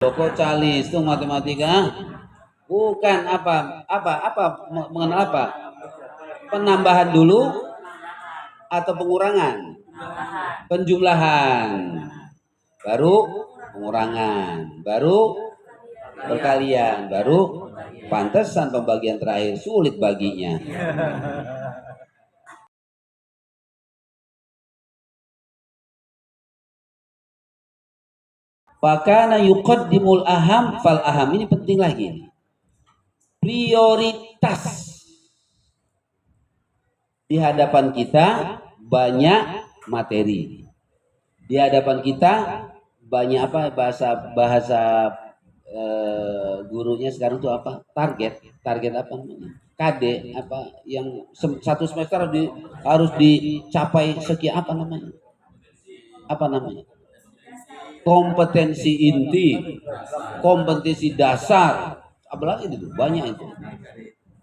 Loko calis itu matematika bukan mengenal apa? Penambahan dulu atau pengurangan? Penjumlahan. Baru pengurangan, baru perkalian, baru pantesan pembagian terakhir sulit baginya. Fakana yuqaddimul aham fal aham, ini penting lagi. Prioritas di hadapan kita banyak materi. Di hadapan kita banyak apa bahasa gurunya sekarang tuh apa? Target apa namanya? KD apa yang satu semester harus dicapai sekian apa namanya? Apa namanya? Kompetensi inti, kompetensi dasar, apalagi itu banyak itu.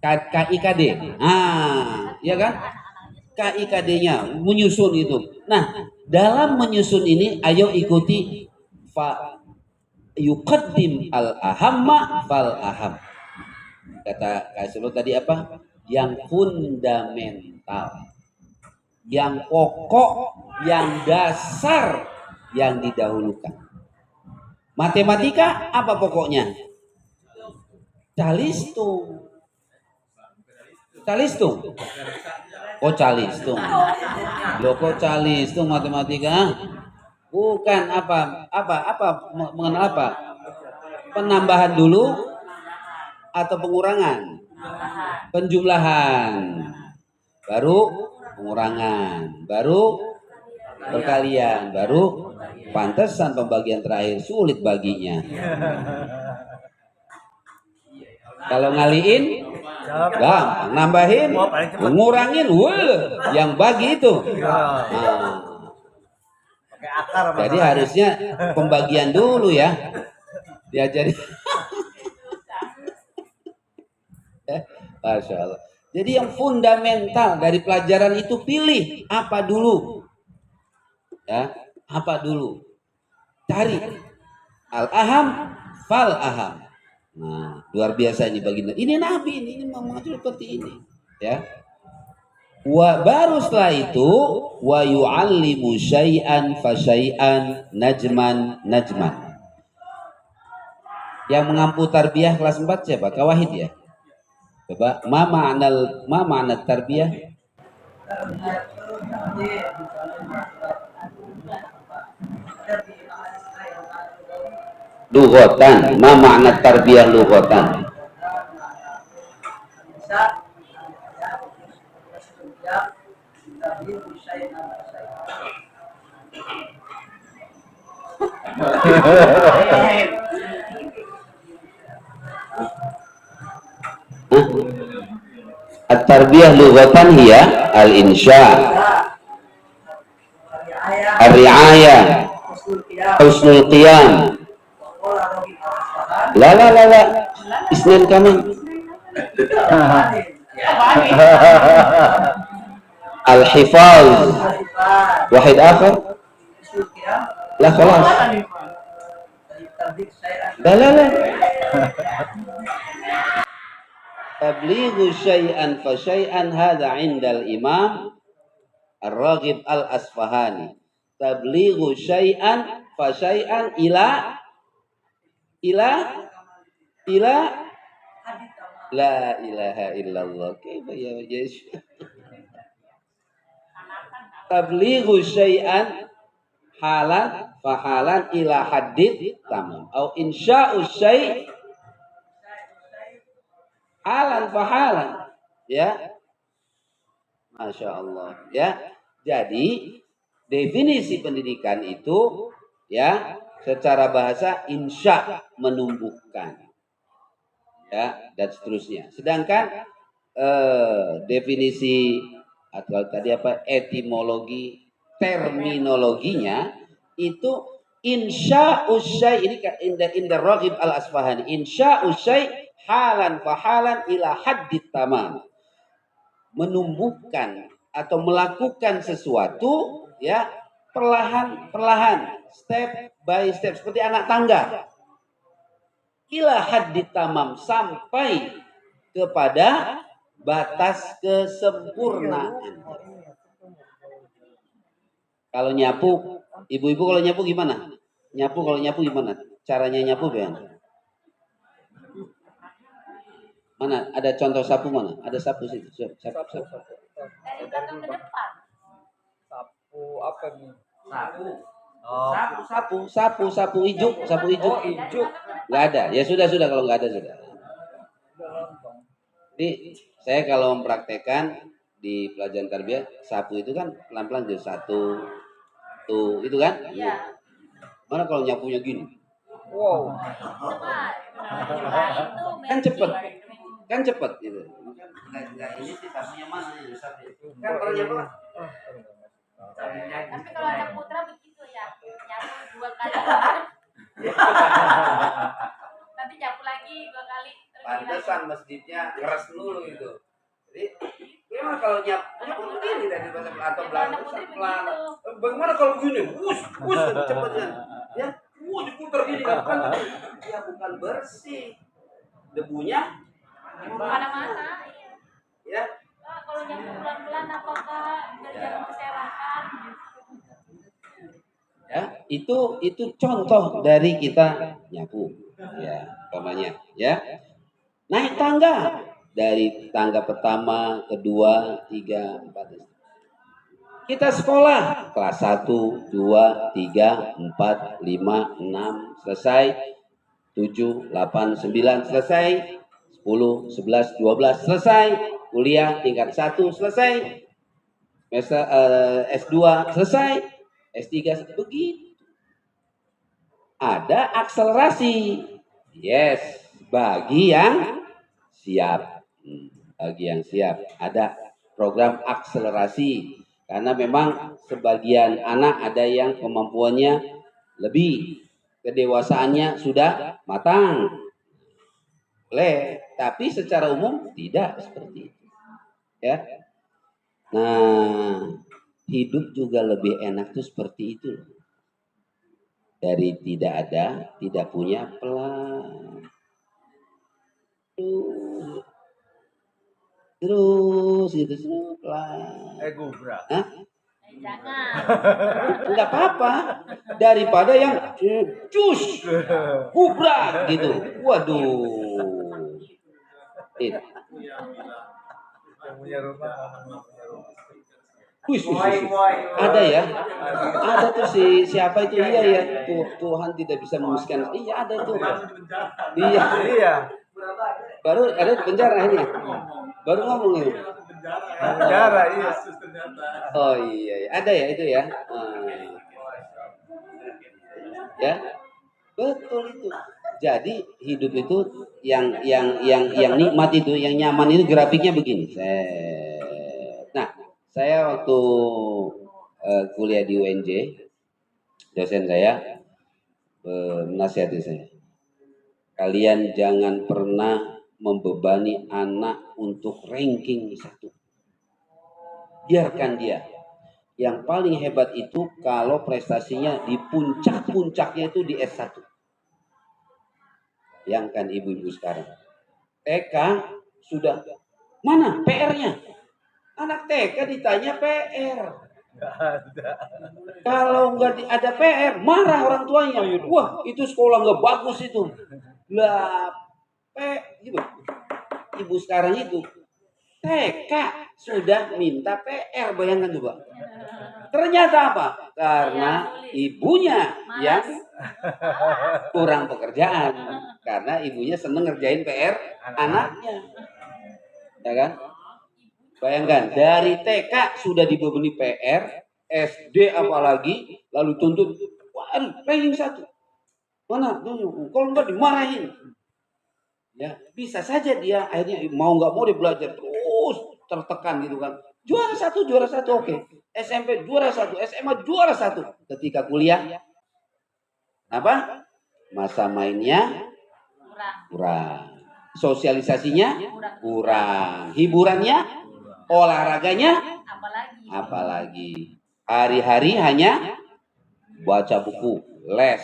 KIKD, ya kan? KIKD-nya menyusun itu. Nah, dalam menyusun ini, ayo ikuti yuqaddim al ahamma fal aham. Kata Kak tadi apa? Yang fundamental, yang pokok, yang dasar, yang didahulukan. Matematika apa pokoknya? Calistung. Oh calistung. Loko calistung matematika bukan mengenal apa? Penambahan dulu atau pengurangan? Penjumlahan. Baru pengurangan, baru perkalian, baru pantesan pembagian terakhir sulit baginya. Kalau ngaliin gampang, nambahin, ngurangin, yang bagi itu. Jadi harusnya pembagian dulu ya, diajari. Masya Allah. Jadi yang fundamental dari pelajaran itu pilih apa dulu, ya apa dulu. Cari al-aham fal aham. Nah, luar biasa ini baginda. Ini Nabi ini mengatur seperti ini, ya. Baru setelah itu wa yu'allimu syai'an fa syai'an najman. Yang mengampu tarbiyah kelas 4 siapa? Kak Wahid ya? Coba ma ma'na tarbiyah? Lughatan, ma ma'na tarbiyah lughatan? At-tarbiyah lughatan hiya al-insya, ar-ri'ayah, husnul qiyam. La isnan kaman. Al-hifaz. Wahid akhar. La khalas. La. Tablighu syai'an fa syai'an hadha 'indal imam Ar-Raghib Al-Asfahani. Tablighu syai'an fa syai'an ila la ilaha illallah. Kaifa ya Yesus? Tablighu syai'an halan fa halan ila haddid tamam au insya'u syai' halan fa halan, ya. Masya Allah, ya. Jadi definisi pendidikan itu, ya, secara bahasa insya, menumbuhkan, ya, dan seterusnya. Sedangkan definisi atau tadi apa etimologi terminologinya itu insya usai, ini inda Raghib Al-Asfahani, insya usai halan fahalan ila haddit tamam, menumbuhkan atau melakukan sesuatu, ya, perlahan-perlahan, step by step, seperti anak tangga. ila haddi tamam, sampai kepada batas kesempurnaan. Kalau nyapu, ibu-ibu kalau nyapu gimana? Kalau nyapu gimana? Caranya nyapu bagaimana? Mana? Ada contoh sapu mana? Ada sapu situ. Sapu. Dari belakang ke depan. Sapu apa nih? Sapu ijuk. Oh, ijuk. Nggak ada. Ya sudah kalau nggak ada sudah. Jadi saya kalau mempraktekkan di pelajaran tarbiyah, sapu itu kan pelan-pelan jadi satu, tuh itu kan? Iya. Mana kalau nyapunya gini? Wow. Kan cepet gitu. Enggak ini sih sapunya mana nih? Kan kalau nyapu. Tapi kalau ada putra begitu ya, nyapu 2 kali. Nanti nyapu lagi 2 kali. Pantesan masjidnya ngeres dulu itu. Jadi memang kalau nyapu begini dari bahasa atau belakang pelan. Bagaimana kalau begini? Wus cepatnya. Ya, diputar gini kan. Ya bukan bersih. Debunya Mana-mana. ya. Kalau nyapu pelan-pelan apakah berjalan berserakan? Ya, itu contoh dari kita nyapu. Ya, umpamanya ya. Naik tangga dari tangga pertama, kedua, 3, 4. Kita sekolah kelas 1, 2, 3, 4, 5, 6 selesai, 7, 8, 9 selesai, 10, 11, 12 selesai, kuliah tingkat 1 selesai, S2 selesai, S3 begitu. Ada akselerasi. Yes, bagi yang siap. Ada program akselerasi. Karena memang sebagian anak ada yang kemampuannya lebih, kedewasaannya sudah matang. Boleh, tapi secara umum tidak seperti itu. Ya. Nah, hidup juga lebih enak tuh seperti itu. Dari tidak ada, tidak punya, pelan. Terus pelan. Gubrak. Hah? Jangan. Enggak apa-apa. Daripada yang cus, gubrak gitu. Waduh. Punya rumah. Ada ya? Ada tuh siapa itu? Iya ya. Tuhan tidak bisa memiskan. Iya ada tuh. Iya. Baru ada di penjara ini. Baru ngomong ini. Penjara iya. Oh iya, ada ya itu ya. Ya. Betul itu. Jadi hidup itu yang nikmat itu, yang nyaman itu grafiknya begini. Nah, saya waktu kuliah di UNJ, dosen saya menasihati saya, kalian jangan pernah membebani anak untuk ranking 1. Biarkan dia. Yang paling hebat itu kalau prestasinya di puncak-puncaknya itu di S1. Bayangkan ibu-ibu sekarang. TK sudah mana PR-nya? Anak TK ditanya PR. Kalau nggak ada PR, marah orang tuanya. Wah, itu sekolah nggak bagus itu. Lah, gitu. Ibu sekarang itu TK sudah minta PR, bayangkan coba. Ternyata apa? Karena ibunya yang kurang pekerjaan. Karena ibunya seneng ngerjain PR anaknya. Ya kan? Bayangkan, dari TK sudah dibebani PR, SD apalagi, lalu tuntut, wah, ranking 1. Mana? Kalau enggak dimarahin. Ya, bisa saja dia akhirnya mau nggak mau dia belajar terus tertekan gitu kan. Juara satu oke. SMP juara 1, SMA juara 1. Ketika kuliah, apa? Masa mainnya kurang. Sosialisasinya kurang. Hiburannya, olahraganya, apalagi. Hari-hari hanya baca buku, les.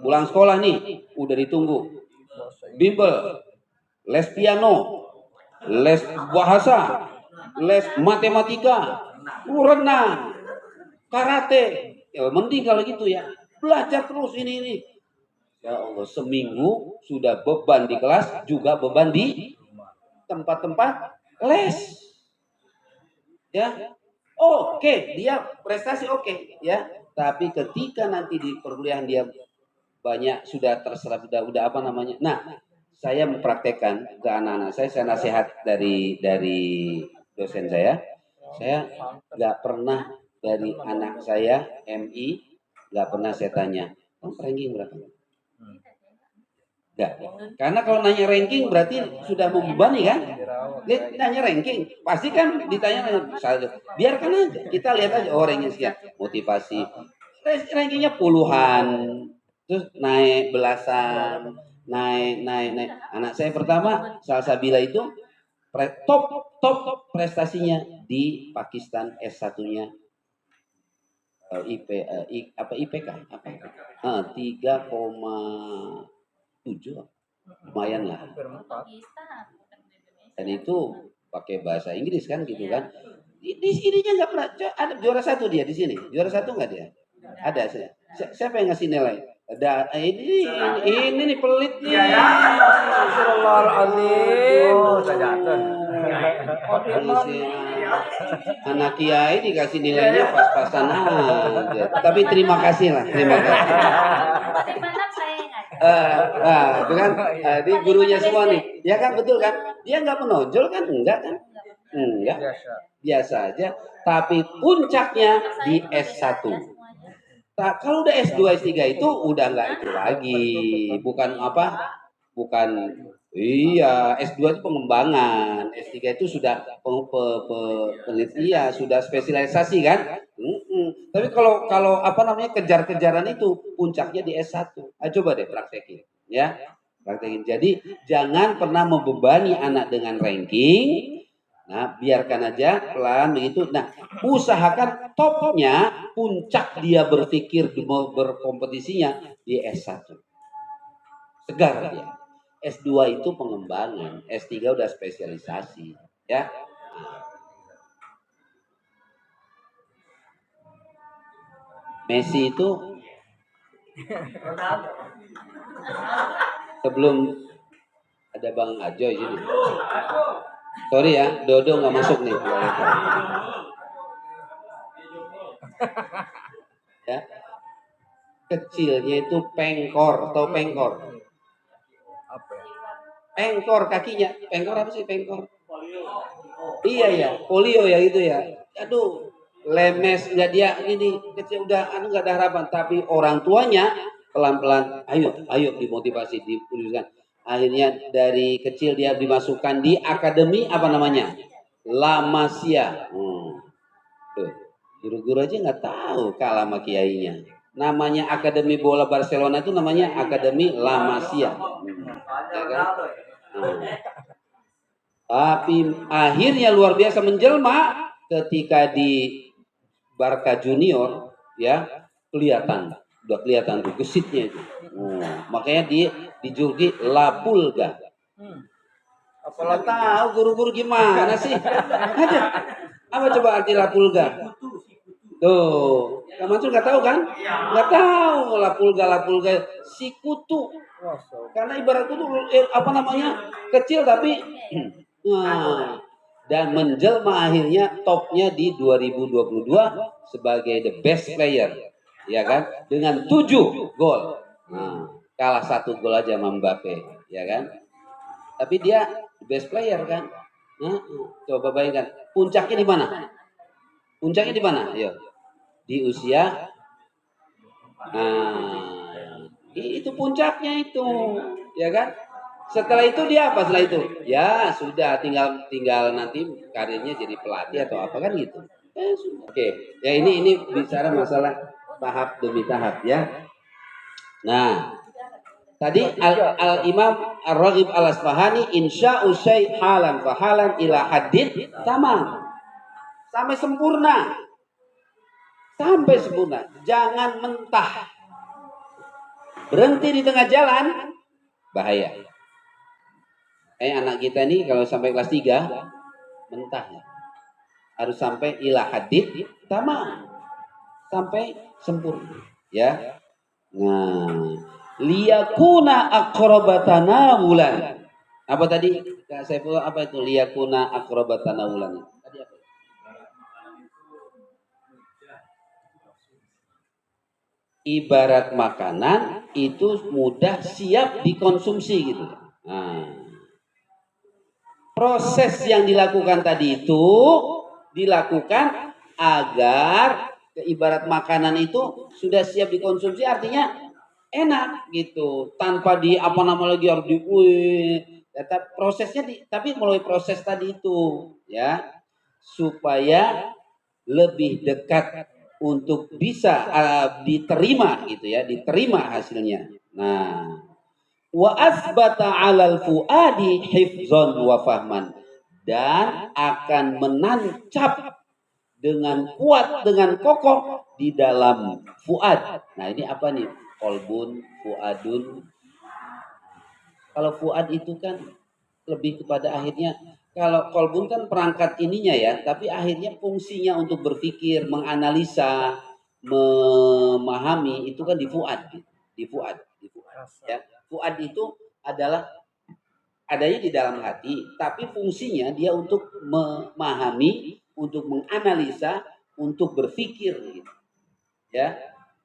Pulang sekolah nih, udah ditunggu. Bimbel, les piano, les bahasa, les matematika, renang, karate. Ya mending kalau gitu ya. Belajar terus ini. Ya Allah, seminggu sudah beban di kelas, juga beban di tempat-tempat les. Ya. Oke, dia prestasi oke, ya. Tapi ketika nanti di perkuliahan dia banyak sudah terserap, udah apa namanya. Nah, saya mempraktekkan ke anak-anak saya nasihat dari dosen saya. Saya nggak pernah dari anak saya MI, nggak pernah saya tanya, ranking berapa? Nggak. Karena kalau nanya ranking berarti sudah membebani kan? Dia nanya ranking, pasti kan ditanya biarkan aja. Kita lihat aja orangnya siap, motivasi. Rankingnya puluhan, terus naik belasan, naik. Anak saya pertama Salsabila itu top prestasinya di Pakistan S1-nya IPK apa? 3,7, lumayan lah. Dan itu pakai bahasa Inggris kan gitu kan. Di sininya nggak pernah ada juara satu dia di sini. Juara satu nggak dia? Ada saya. Siapa yang ngasih nilai? Ada ini nih pelit nih. Astagfirullahaladzim. Anak kiai dikasih nilainya pas-pasan aja. Tapi terima kasih lah, terima kasih. Itu kan, di gurunya semua nih, ya kan betul kan? Dia nggak menonjol kan? Enggak kan? Enggak, biasa aja. Tapi puncaknya di S1. Kalau udah S2, S3 itu udah nggak itu lagi. Bukan apa? Bukan. Iya, S2 itu pengembangan, S3 itu sudah penelitian, sudah spesialisasi kan? Tapi kalau apa namanya kejar-kejaran itu puncaknya di S1. Coba deh praktekin, ya. Praktekin. Jadi jangan pernah membebani anak dengan ranking. Nah, biarkan aja pelan begitu. Nah, usahakan topnya, puncak dia berpikir berkompetisinya di S1. Segar dia. S2 itu pengembangan, S3 udah spesialisasi, ya. Messi itu sebelum ada Bang Ajoy sini. Sorry ya, Dodo nggak masuk nih. Ya. Kecilnya itu pengkor atau pengkor. Pengkor kakinya, pengkor apa sih pengkor? Iya ya, polio ya itu ya. Aduh, lemes nggak dia ini kecil udah nggak ada harapan. Tapi orang tuanya pelan-pelan, ayo dimotivasi, dituliskan. Akhirnya dari kecil dia dimasukkan di akademi apa namanya? La Masia. Tuh, guru-guru aja nggak tahu kalah sama kiainya. Namanya Akademi Bola Barcelona itu namanya Akademi La Masia. Ya kan? Tapi akhirnya luar biasa menjelma ketika di Barca Junior, ya udah kelihatan tuh gesitnya itu. Makanya dijuluki La Pulga. Apalagi tahu guru-guru gimana sih? Ada apa coba arti La Pulga? Tuh, Kak Mansur nggak tahu kan? Nggak tahu La Pulga si kutu. Karena ibarat kutu apa namanya kecil tapi dan menjelma akhirnya topnya di 2022 sebagai the best player, ya kan? Dengan 7 gol. Kalah 1 gol aja sama Mbappe, ya kan? Tapi dia the best player kan? Coba bayangkan, puncaknya di mana? Puncaknya di mana? Ayo. Di usia itu puncaknya itu, ya kan? Setelah itu dia apa? Setelah itu ya sudah tinggal nanti karirnya jadi pelatih atau apa kan gitu. Oke, ya ini bicara masalah tahap demi tahap ya. Nah, tadi Al-Imam Ar-Raghib Al-Asfahani insya'u syai' halan fa halan ila haddin tamam. Sampai sempurna. Jangan mentah. Berhenti di tengah jalan, bahaya. Anak kita nih kalau sampai kelas 3, mentah ya. Harus sampai ila hadid tamam. Sampai sempurna. Ya. Nah, liyakuna aqrabatana wulan. Apa tadi? Kak Saifullah, apa itu liyakuna aqrabatana wulan? Tadi apa? Ibarat makanan itu mudah siap dikonsumsi gitu. Nah, proses yang dilakukan tadi itu dilakukan agar ibarat makanan itu sudah siap dikonsumsi, artinya enak gitu, tanpa di apa nama lagi harus prosesnya tapi melalui proses tadi itu ya, supaya lebih dekat untuk bisa diterima gitu ya, diterima hasilnya. Nah, wa asbata 'alal fuadi hifzan wa fahman, dan akan menancap dengan kuat, dengan kokoh di dalam fuad. Nah, ini apa nih? Kolbun, fuadun. Kalau fuad itu kan lebih kepada akhirnya, kalau kolbun kan perangkat ininya ya, tapi akhirnya fungsinya untuk berpikir, menganalisa, memahami itu kan di fuad, di fuad, di fuad. Ya. Fuad itu adalah adanya di dalam hati, tapi fungsinya dia untuk memahami, untuk menganalisa, untuk berpikir, gitu. Ya.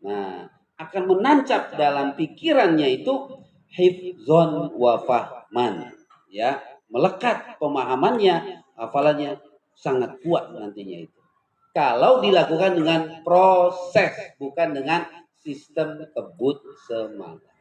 Nah, akan menancap dalam pikirannya itu hifzon wa fahman, ya, melekat pemahamannya, hafalannya sangat kuat nantinya itu. Kalau dilakukan dengan proses, bukan dengan sistem kebut semangat.